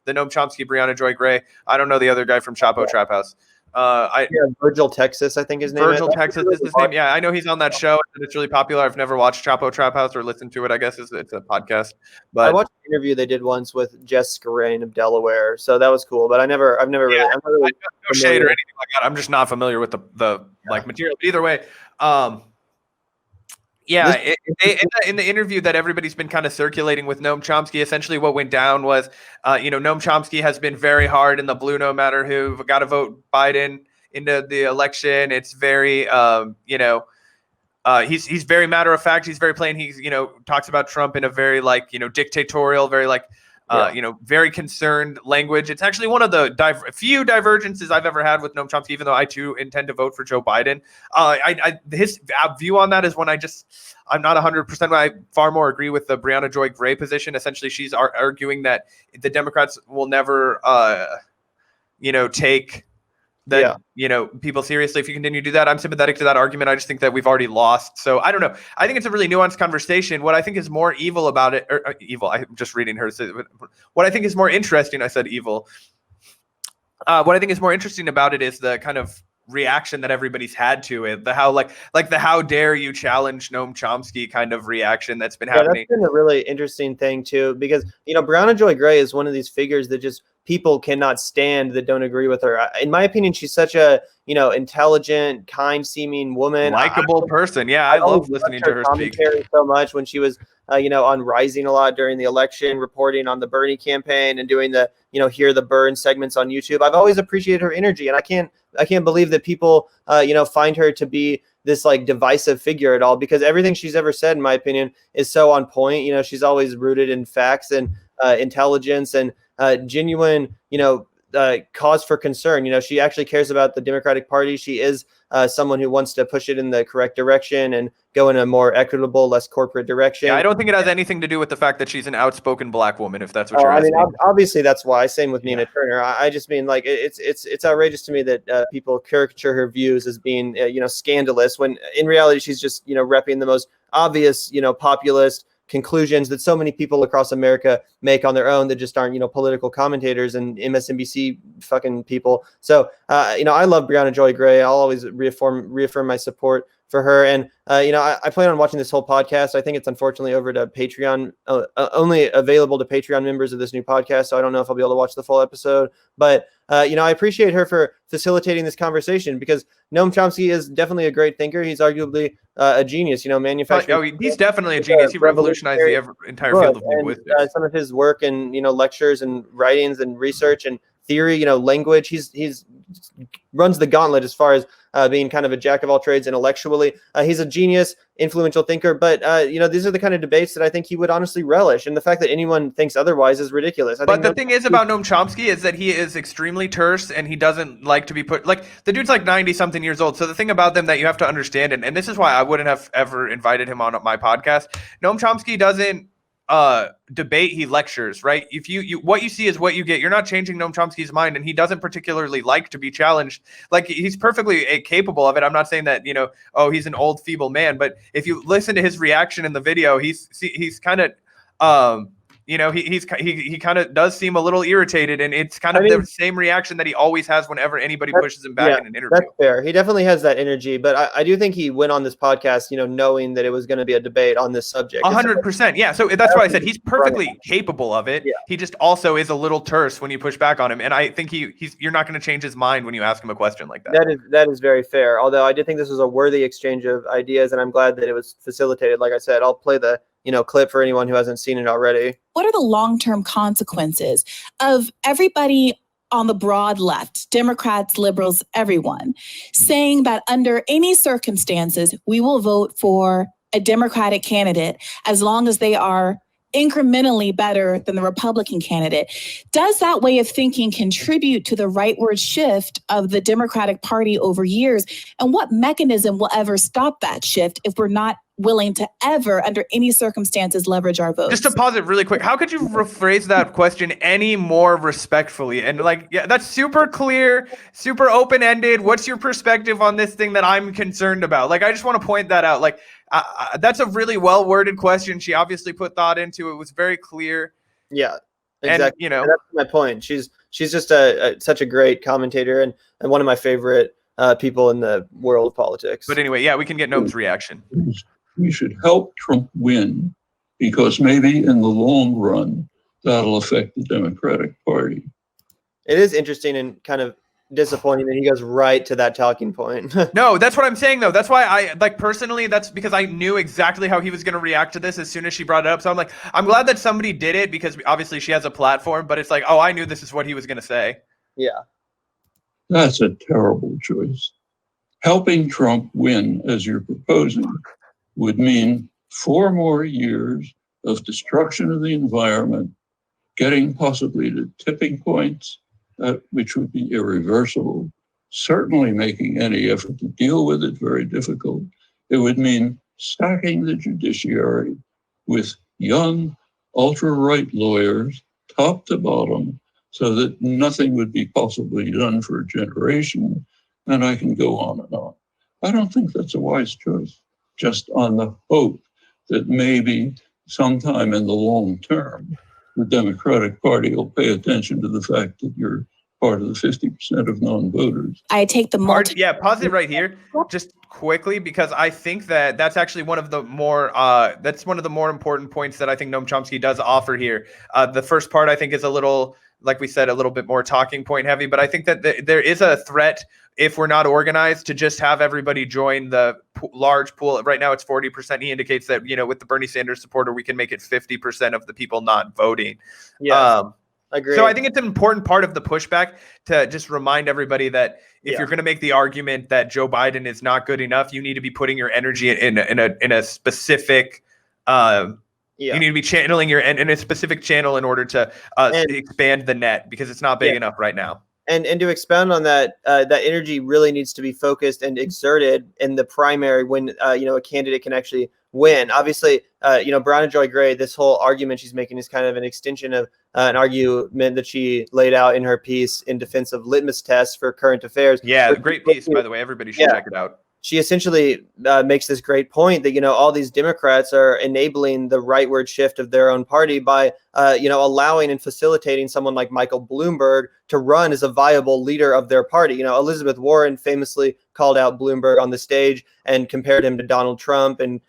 the Noam Chomsky, Briahna Joy Gray. I don't know the other guy from Chapo Trap House. Virgil Texas, I think his name Virgil Texas is his name. Yeah, I know he's on that show. And it's really popular. I've never watched Chapo Trap House or listened to it. I guess it's a podcast. But I watched an interview they did once with Jess Skarain of Delaware, so that was cool. But I've never really. No shade or anything like that. I'm just not familiar with the like material. But either way, in the interview that everybody's been kind of circulating with Noam Chomsky, essentially what went down was, Noam Chomsky has been very hard in the blue no matter who, got to vote Biden into the election. It's very, he's very matter of fact. He's very plain. He's, talks about Trump in a very dictatorial, very very concerned language. It's actually one of the few divergences I've ever had with Noam Chomsky, even though I too intend to vote for Joe Biden. His view on that is when I'm not 100%. I far more agree with the Briahna Joy Gray position. Essentially, she's arguing that the Democrats will never, take people seriously if you continue to do that. I'm sympathetic to that argument. I just think that we've already lost. So I don't know. I think it's a really nuanced conversation. What I think is more evil about it, or evil, I'm just reading her say, what I think is more interesting, I said evil. What I think is more interesting about it is the kind of reaction that everybody's had to it, the how the how dare you challenge Noam Chomsky kind of reaction that's been happening. That's been a really interesting thing too, because Briahna Joy Gray is one of these figures that just people cannot stand that don't agree with her. In my opinion, she's such a intelligent, kind-seeming woman, likable person. Yeah, I love listening to her speak so much when she was on Rising a lot during the election, reporting on the Bernie campaign and doing the Hear the Burn segments on YouTube. I've always appreciated her energy, and I can't believe that people find her to be this divisive figure at all, because everything she's ever said, in my opinion, is so on point. She's always rooted in facts and intelligence and genuine cause for concern. She actually cares about the Democratic Party. She is someone who wants to push it in the correct direction and go in a more equitable, less corporate direction. Yeah, I don't think it has anything to do with the fact that she's an outspoken Black woman, if that's what you're asking. Obviously that's why. Same with Nina Turner. I just mean it's outrageous to me that people caricature her views as being scandalous, when in reality she's just repping the most obvious populist conclusions that so many people across America make on their own that just aren't political commentators and MSNBC fucking people. So I love Briahna Joy Gray. I'll always reaffirm my support for her. And I plan on watching this whole podcast. I think it's unfortunately over to Patreon, only available to Patreon members of this new podcast. So I don't know if I'll be able to watch the full episode, but I appreciate her for facilitating this conversation, because Noam Chomsky is definitely a great thinker. He's arguably a genius, manufacturing. He's definitely a genius. He revolutionized the entire field of linguistics. Some of his work and lectures and writings and research and theory, language. He's runs the gauntlet as far as being kind of a jack of all trades intellectually. He's a genius, influential thinker, but these are the kind of debates that I think he would honestly relish. And the fact that anyone thinks otherwise is ridiculous. But the thing is about Noam Chomsky is that he is extremely terse, and he doesn't like to be put, the dude's 90 something years old. So the thing about them that you have to understand, and this is why I wouldn't have ever invited him on my podcast. Noam Chomsky doesn't debate, he lectures, right? If you what you see is what you get. You're not changing Noam Chomsky's mind, and he doesn't particularly like to be challenged. He's perfectly capable of it. I'm not saying that he's an old feeble man, but if you listen to his reaction in the video, he's kind of he kind of does seem a little irritated, and it's kind of the same reaction that he always has whenever anybody pushes him back in an interview. That's fair. He definitely has that energy, but I do think he went on this podcast, knowing that it was going to be a debate on this subject. 100%. Yeah. So that's why I said he's perfectly capable of it. Yeah. He just also is a little terse when you push back on him. And I think you're not going to change his mind when you ask him a question like that. That is very fair. Although I did think this was a worthy exchange of ideas, and I'm glad that it was facilitated. Like I said, I'll play the clip for anyone who hasn't seen it already. What are the long-term consequences of everybody on the broad left, Democrats, liberals, everyone, saying that under any circumstances, we will vote for a Democratic candidate as long as they are incrementally better than the Republican candidate? Does that way of thinking contribute to the rightward shift of the Democratic Party over years? And what mechanism will ever stop that shift if we're not willing to ever, under any circumstances, leverage our votes? Just to pause it really quick, how could you rephrase that question any more respectfully? And that's super clear, super open-ended. What's your perspective on this thing that I'm concerned about? I just want to point that out. That's a really well-worded question. She obviously put thought into it. It was very clear. Yeah. Exactly. And, And that's my point. She's just such a great commentator and one of my favorite people in the world of politics. But anyway, yeah, we can get Noam's reaction. We should help Trump win because maybe in the long run, that'll affect the Democratic Party. It is interesting and kind of disappointing that he goes right to that talking point. No, that's what I'm saying, though. That's why I, like, personally, that's because I knew exactly how he was going to react to this as soon as she brought it up. So I'm like, I'm glad that somebody did it because obviously she has a platform, but it's like, oh, I knew this is what he was going to say. Yeah. That's a terrible choice. Helping Trump win, as you're proposing, would mean 4 more years of destruction of the environment, getting possibly to tipping points, which would be irreversible, certainly making any effort to deal with it very difficult. It would mean stacking the judiciary with young, ultra-right lawyers, top to bottom, so that nothing would be possibly done for a generation, and I can go on and on. I don't think that's a wise choice, just on the hope that maybe sometime in the long term, the Democratic Party will pay attention to the fact that you're part of the 50% of non-voters. I take the pause it right here just quickly, because I think that that's actually one of the more important points that I think Noam Chomsky does offer here. The first part I think is a little, like we said, a little bit more talking point heavy, but I think that there is a threat if we're not organized to just have everybody join the large pool. Right now it's 40%. He indicates that, with the Bernie Sanders supporter, we can make it 50% of the people not voting. Yeah. Agreed. So I think it's an important part of the pushback to just remind everybody that if you're going to make the argument that Joe Biden is not good enough, you need to be putting your energy in a specific. You need to be channeling in a specific channel in order to expand the net, because it's not big enough right now. And to expound on that, that energy really needs to be focused and exerted in the primary when a candidate can actually win. Obviously, Briahna Joy Gray, this whole argument she's making is kind of an extension of an argument that she laid out in her piece in defense of litmus tests for current affairs. Yeah, great piece, by the way. Everybody should check it out. She essentially makes this great point that, all these Democrats are enabling the rightward shift of their own party by, allowing and facilitating someone like Michael Bloomberg to run as a viable leader of their party. Elizabeth Warren famously called out Bloomberg on the stage and compared him to Donald Trump and,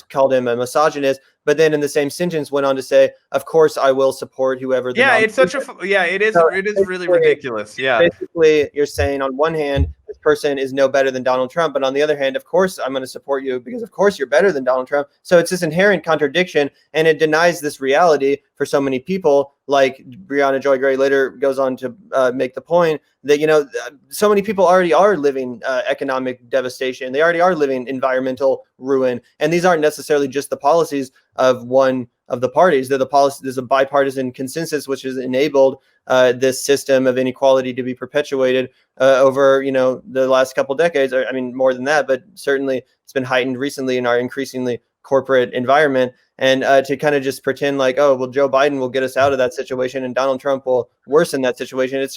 called him a misogynist. But then in the same sentence went on to say, of course, I will support whoever. It is really ridiculous. Yeah. Basically, you're saying on one hand, this person is no better than Donald Trump. But on the other hand, of course, I'm going to support you because, of course, you're better than Donald Trump. So it's this inherent contradiction, and it denies this reality for so many people. Like Briahna Joy Gray later goes on to make the point that, so many people already are living economic devastation. They already are living environmental ruin. And these aren't necessarily just the policies of one of the parties. They're the policy. There's a bipartisan consensus which has enabled this system of inequality to be perpetuated over, the last couple decades. I mean, more than that, but certainly it's been heightened recently in our increasingly corporate environment. And to kind of just pretend like, oh, well, Joe Biden will get us out of that situation and Donald Trump will worsen that situation. It's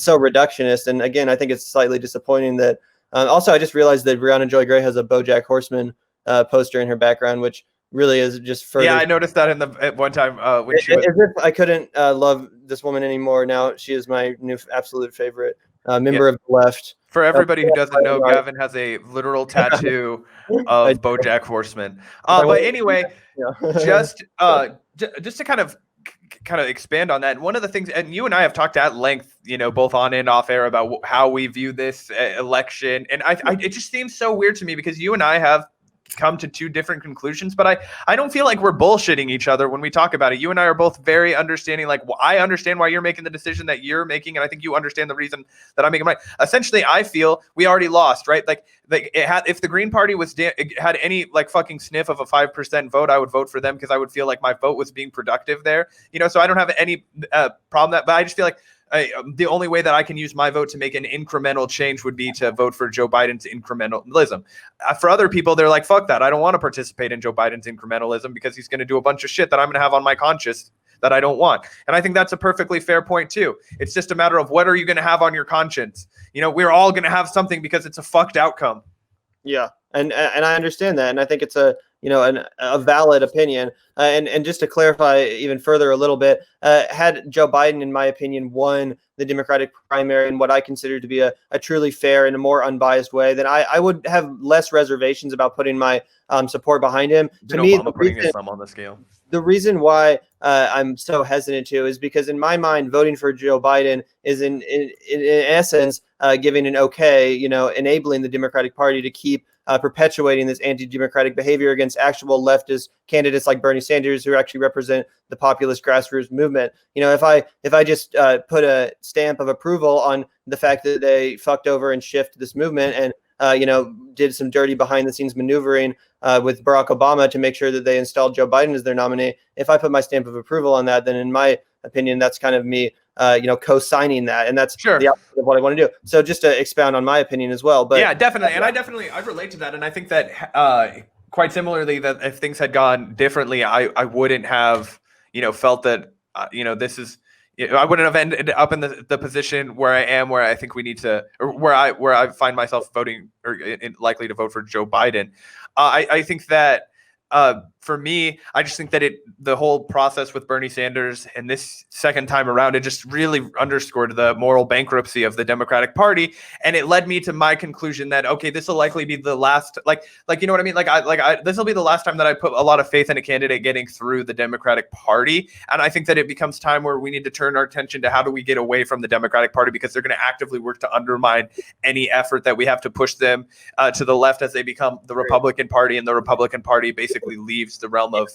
so reductionist. And again, I think it's slightly disappointing that also I just realized that Briahna Joy Gray has a BoJack Horseman poster in her background, which really is just further. Yeah, I noticed that at one time when she was. As if I couldn't love this woman anymore. Now she is my new absolute favorite member of the left. For everybody who doesn't know, Gavin has a literal tattoo of BoJack Horseman. But anyway, just to kind of expand on that, one of the things, and you and I have talked at length, both on and off air, about how we view this election, and it just seems so weird to me because you and I have come to two different conclusions, but I don't feel like we're bullshitting each other when we talk about it. You and I are both very understanding. Like, I understand why you're making the decision that you're making, and I think you understand the reason that I'm making mine. Essentially, I feel we already lost, right? Like if the Green Party had any fucking sniff of a 5% vote, I would vote for them because I would feel like my vote was being productive there. So I don't have any problem but I just feel like the only way that I can use my vote to make an incremental change would be to vote for Joe Biden's incrementalism. For other people, they're like, fuck that. I don't want to participate in Joe Biden's incrementalism because he's going to do a bunch of shit that I'm going to have on my conscience that I don't want. And I think that's a perfectly fair point too. It's just a matter of what are you going to have on your conscience? We're all going to have something because it's a fucked outcome. Yeah. And I understand that. And I think it's a a valid opinion. And just to clarify even further a little bit, had Joe Biden, in my opinion, won the Democratic primary in what I consider to be a truly fair and a more unbiased way, then I would have less reservations about putting my support behind him. To me, Obama putting his thumb on the scale. The reason why I'm so hesitant to is because in my mind, voting for Joe Biden is in essence giving an okay, enabling the Democratic Party to keep perpetuating this anti-democratic behavior against actual leftist candidates like Bernie Sanders, who actually represent the populist grassroots movement. If I just put a stamp of approval on the fact that they fucked over and shifted this movement and did some dirty behind the scenes maneuvering with Barack Obama to make sure that they installed Joe Biden as their nominee. If I put my stamp of approval on that, then in my opinion, that's kind of me, co-signing that. And that's the opposite of what I want to do. So just to expound on my opinion as well. But yeah, definitely. And I relate to that. And I think that quite similarly, that if things had gone differently, I wouldn't have, felt that, this is, I wouldn't have ended up in the position where I am, where I think we need to, or where I find myself voting or likely to vote for Joe Biden. I think that for me, I just think that the whole process with Bernie Sanders and this second time around, it just really underscored the moral bankruptcy of the Democratic Party, and it led me to my conclusion that okay, this will likely be the last, like you know what I mean, this will be the last time that I put a lot of faith in a candidate getting through the Democratic Party, and I think that it becomes time where we need to turn our attention to how do we get away from the Democratic Party, because they're going to actively work to undermine any effort that we have to push them to the left as they become the Republican Party, and the Republican Party basically leaves the realm of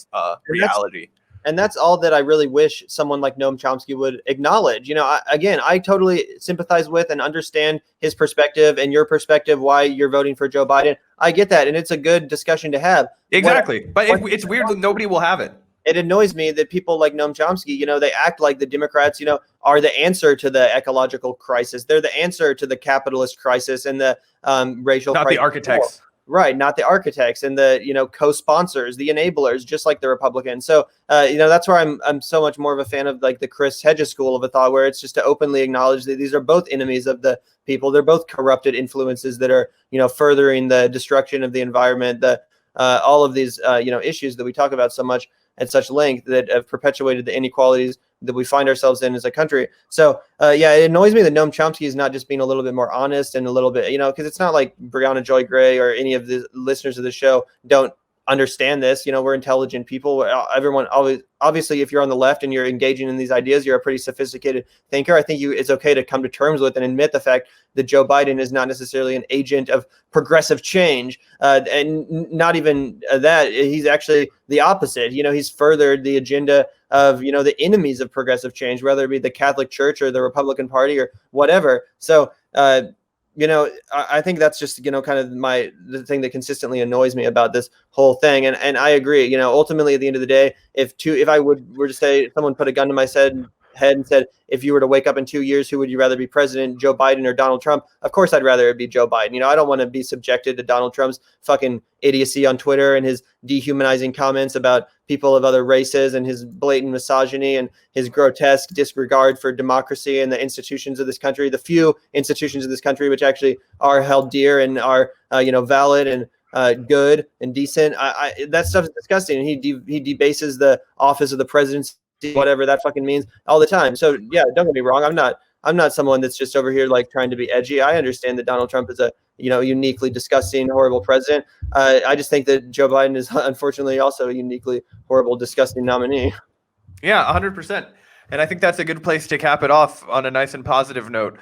reality. And that's all that I really wish someone like Noam Chomsky would acknowledge. I totally sympathize with and understand his perspective and your perspective, why you're voting for Joe Biden. I get that. And it's a good discussion to have. Exactly. But it's weird that nobody will have it. It annoys me that people like Noam Chomsky, they act like the Democrats, are the answer to the ecological crisis. They're the answer to the capitalist crisis and the racial crisis. Not the architects. Right, not the architects and the co-sponsors, the enablers, just like the Republicans. So that's where I'm so much more of a fan of like the Chris Hedges school of a thought, where it's just to openly acknowledge that these are both enemies of the people. They're both corrupted influences that are furthering the destruction of the environment. All of these issues that we talk about so much at such length that have perpetuated the inequalities that we find ourselves in as a country. So it annoys me that Noam Chomsky is not just being a little bit more honest and a little bit, because it's not like Briahna Joy Gray or any of the listeners of the show don't understand this. We're intelligent people. Everyone always, obviously, if you're on the left and you're engaging in these ideas, you're a pretty sophisticated thinker. I think it's okay to come to terms with and admit the fact that Joe Biden is not necessarily an agent of progressive change. And not even that, he's actually the opposite. He's furthered the agenda of, the enemies of progressive change, whether it be the Catholic Church or the Republican Party or whatever. So, I think that's just, kind of the thing that consistently annoys me about this whole thing. And I agree, ultimately at the end of the day, if I were to say, someone put a gun to my head and said, if you were to wake up in 2 years, who would you rather be president, Joe Biden or Donald Trump? Of course, I'd rather it be Joe Biden. I don't want to be subjected to Donald Trump's fucking idiocy on Twitter and his dehumanizing comments about people of other races and his blatant misogyny and his grotesque disregard for democracy and the institutions of this country, the few institutions of this country which actually are held dear and are, valid and good and decent. That stuff is disgusting. And he debases the office of the presidency, whatever that fucking means, all the time. So yeah, don't get me wrong. I'm not someone that's just over here like trying to be edgy. I understand that Donald Trump is a uniquely disgusting, horrible president. I just think that Joe Biden is unfortunately also a uniquely horrible, disgusting nominee. Yeah, 100%. And I think that's a good place to cap it off on a nice and positive note.